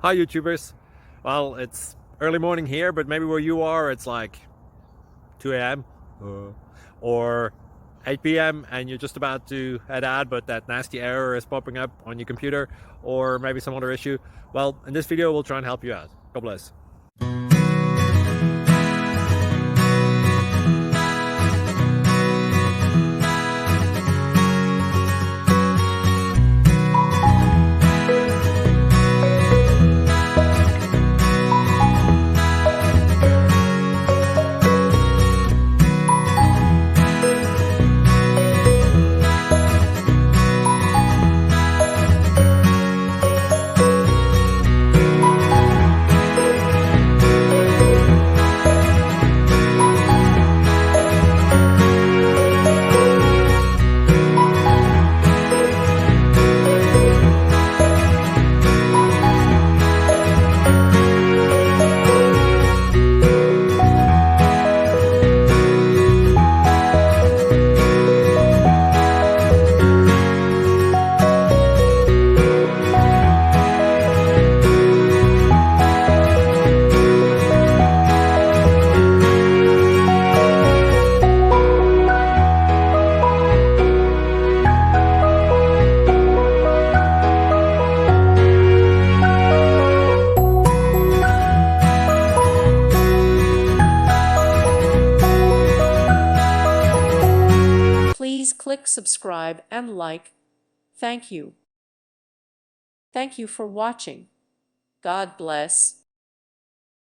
Hi YouTubers. Well, it's early morning here, but maybe where you are it's like 2 a.m. or 8 p.m. and you're just about to head out, but that nasty error is popping up on your computer, or maybe some other issue. Well, in this video we'll try and help you out. God bless. Please click subscribe and like. Thank you. Thank you for watching. God bless.